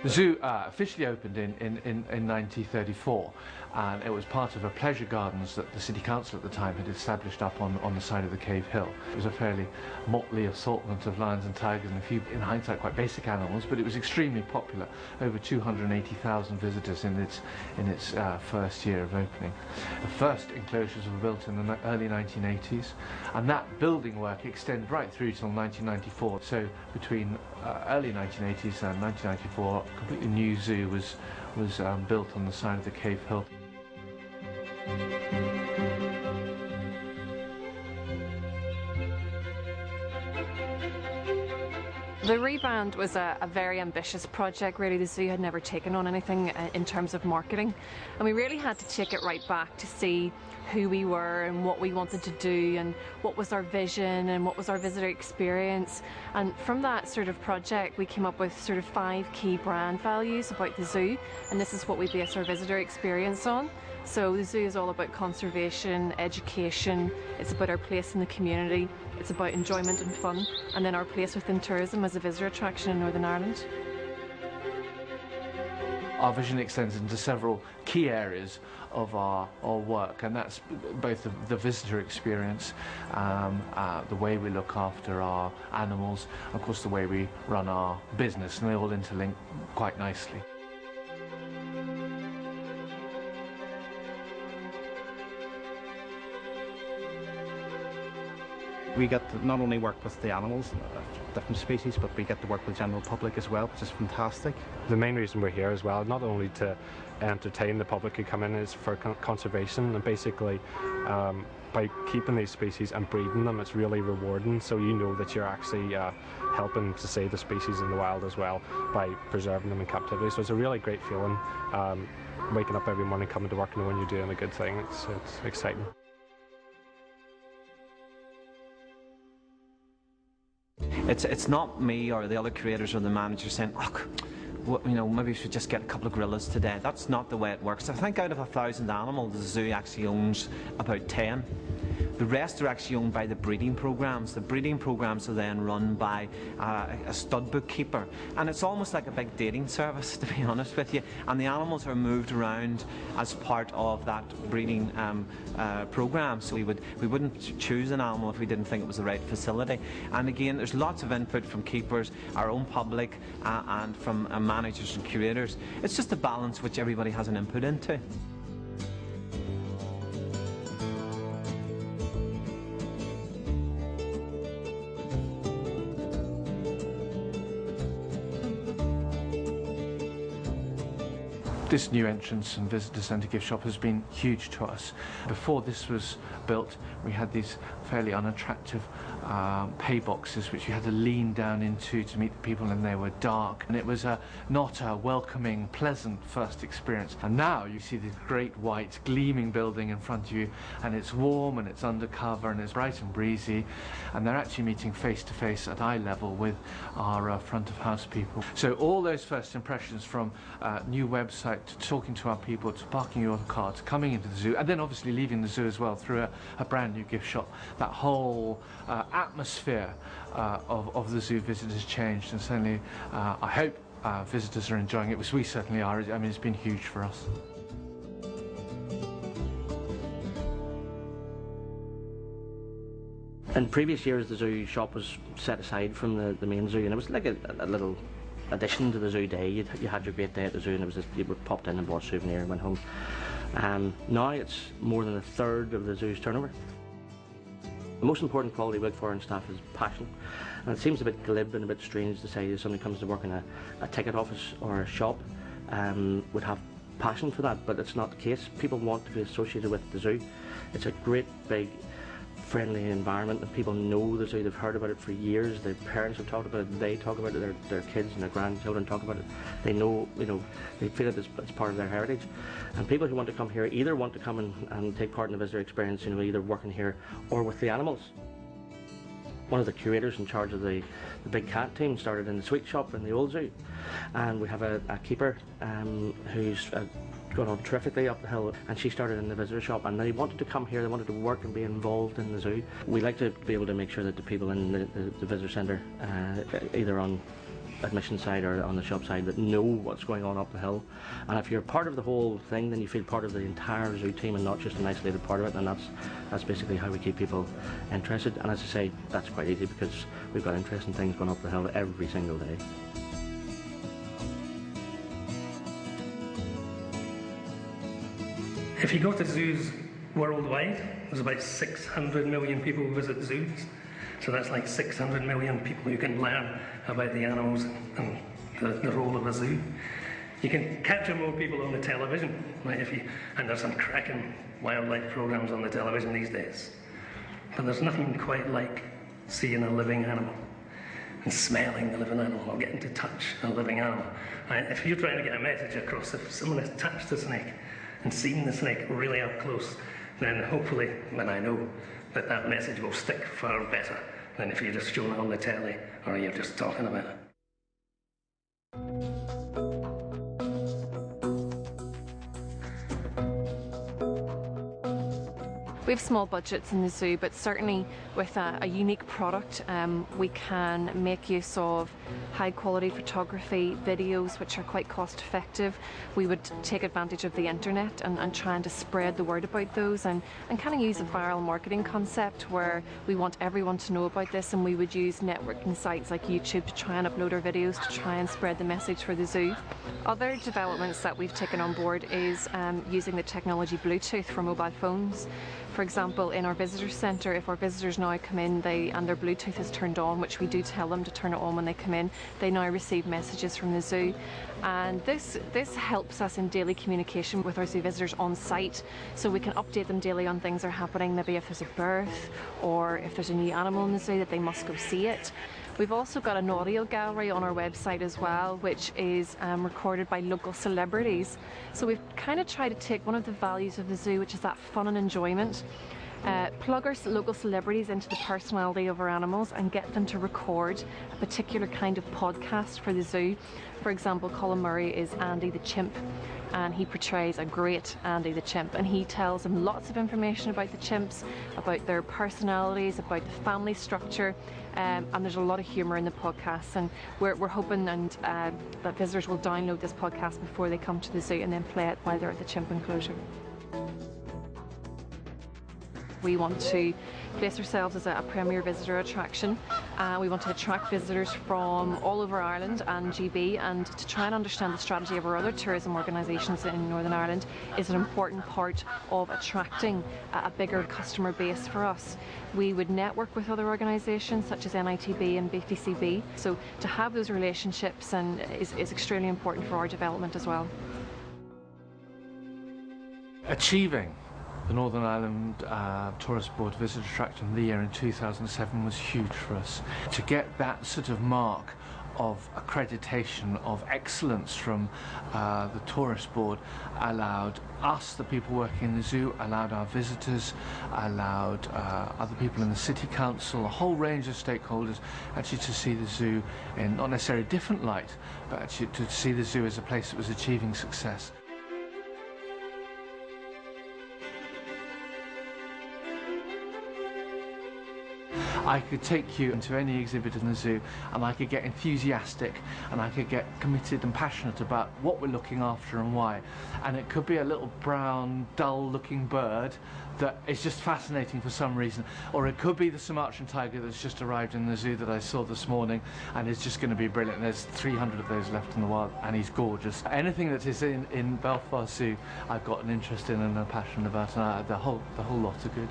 The zoo officially opened in 1934, and it was part of a pleasure gardens that the city council at the time had established up on the side of the Cave Hill. It was a fairly motley assortment of lions and tigers and a few, in hindsight, quite basic animals, but it was extremely popular. Over 280,000 visitors in its first year of opening. The first enclosures were built in the early 1980s, and that building work extended right through till 1994. So between early 1980s and 1994, a completely new zoo was built on the side of the Cave Hill. The rebrand was a very ambitious project, really. The zoo had never taken on anything in terms of marketing, and we really had to take it right back to see who we were and what we wanted to do and what was our vision and what was our visitor experience. And from that sort of project we came up with sort of 5 key brand values about the zoo, and this is what we base our visitor experience on. So the zoo is all about conservation, education, it's about our place in the community, it's about enjoyment and fun, and then our place within tourism as a visitor attraction in Northern Ireland. Our vision extends into several key areas of our work, and that's both the visitor experience, the way we look after our animals, of course the way we run our business, and they all interlink quite nicely. We get to not only work with the animals, different species, but we get to work with the general public as well, which is fantastic. The main reason we're here as well, not only to entertain the public who come in, is for conservation, and basically by keeping these species and breeding them, it's really rewarding, so you know that you're actually helping to save the species in the wild as well by preserving them in captivity. So it's a really great feeling, waking up every morning, coming to work knowing you're doing a good thing. It's exciting. It's not me or the other creators or the managers saying, "Look, you know, maybe we should just get a couple of gorillas today." That's not the way it works. I think out of 1,000 animals, the zoo actually owns about 10. The rest are actually owned by the breeding programs. The breeding programs are then run by a stud bookkeeper, and it's almost like a big dating service, to be honest with you. And the animals are moved around as part of that breeding program. So we wouldn't choose an animal if we didn't think it was the right facility. And again, there's lots of input from keepers, our own public, and from managers and curators. It's just a balance which everybody has an input into. This new entrance and visitor centre gift shop has been huge to us. Before this was built, we had these fairly unattractive pay boxes which you had to lean down into to meet the people, and they were dark, and it was not a welcoming, pleasant first experience. And now you see this great white gleaming building in front of you, and it's warm and it's undercover and it's bright and breezy, and they're actually meeting face to face at eye level with our front of house people. So all those first impressions, from new website to talking to our people, to parking your car, to coming into the zoo, and then obviously leaving the zoo as well through a brand new gift shop, that whole atmosphere of the zoo visitors changed, and certainly I hope visitors are enjoying it, which we certainly are. I mean, it's been huge for us. In previous years, the zoo shop was set aside from the main zoo, and it was like a little addition to the zoo day. You had your great day at the zoo, and it was just, you were popped in and bought a souvenir and went home. Now it's more than 1/3 of the zoo's turnover. The most important quality we look for in staff is passion, and it seems a bit glib and a bit strange to say that somebody comes to work in a ticket office or a shop would have passion for that, but it's not the case. People want to be associated with the zoo. It's a great big friendly environment, and people know the zoo. They've heard about it for years. Their parents have talked about it. They talk about it. Their kids and their grandchildren talk about it. They know, they feel it as part of their heritage. And people who want to come here either want to come and take part in the visitor experience, either working here or with the animals. one of the curators in charge of the big cat team started in the sweet shop in the old zoo, and we have a keeper who's gone on terrifically up the hill, and she started in the visitor shop, and they wanted to come here, they wanted to work and be involved in the zoo. We like to be able to make sure that the people in the visitor centre, either on admission side or on the shop side, that know what's going on up the hill, and if you're part of the whole thing, then you feel part of the entire zoo team and not just an isolated part of it, and that's basically how we keep people interested. And as I say, that's quite easy because we've got interesting things going up the hill every single day. If you go to zoos worldwide, there's about 600 million people who visit zoos. So that's like 600 million people who can learn about the animals and the role of a zoo. You can capture more people on the television, right? And there's some cracking wildlife programs on the television these days. But there's nothing quite like seeing a living animal and smelling the living animal or getting to touch a living animal. Right? If you're trying to get a message across, if someone has touched a snake and seen the snake really up close, then hopefully, and I know, that message will stick far better than if you're just showing it on the telly or you're just talking about it. We have small budgets in the zoo, but certainly with a unique product, we can make use of high quality photography, videos which are quite cost effective. We would take advantage of the internet and trying to spread the word about those, and kind of use a viral marketing concept where we want everyone to know about this, and we would use networking sites like YouTube to try and upload our videos to try and spread the message for the zoo. Other developments that we've taken on board is using the technology Bluetooth for mobile phones. For example, in our visitor centre, if our visitors now come in and their Bluetooth is turned on, which we do tell them to turn it on when they come in, they now receive messages from the zoo. And this helps us in daily communication with our zoo visitors on site, so we can update them daily on things that are happening, maybe if there's a birth or if there's a new animal in the zoo that they must go see it. We've also got an audio gallery on our website as well, which is recorded by local celebrities. So we've kind of tried to take one of the values of the zoo, which is that fun and enjoyment, plug our local celebrities into the personality of our animals and get them to record a particular kind of podcast for the zoo. For example, Colin Murray is Andy the chimp, and he portrays a great Andy the chimp, and he tells them lots of information about the chimps, about their personalities, about the family structure, and there's a lot of humour in the podcast, and we're hoping that visitors will download this podcast before they come to the zoo and then play it while they're at the chimp enclosure. We want to place ourselves as a premier visitor attraction. We want to attract visitors from all over Ireland and GB, and to try and understand the strategy of our other tourism organisations in Northern Ireland is an important part of attracting a bigger customer base for us. We would network with other organisations such as NITB and BTCB, so to have those relationships is extremely important for our development as well. Achieving the Northern Ireland Tourist Board Visitor Attraction of the Year in 2007 was huge for us. To get that sort of mark of accreditation, of excellence from the Tourist Board allowed us, the people working in the zoo, allowed our visitors, allowed other people in the City Council, a whole range of stakeholders actually to see the zoo in not necessarily a different light, but actually to see the zoo as a place that was achieving success. I could take you into any exhibit in the zoo and I could get enthusiastic and I could get committed and passionate about what we're looking after and why. And it could be a little brown, dull-looking bird that is just fascinating for some reason. Or it could be the Sumatran tiger that's just arrived in the zoo that I saw this morning and is just going to be brilliant. There's 300 of those left in the wild and he's gorgeous. Anything that is in Belfast Zoo, I've got an interest in and a passion about, and the whole lot are good.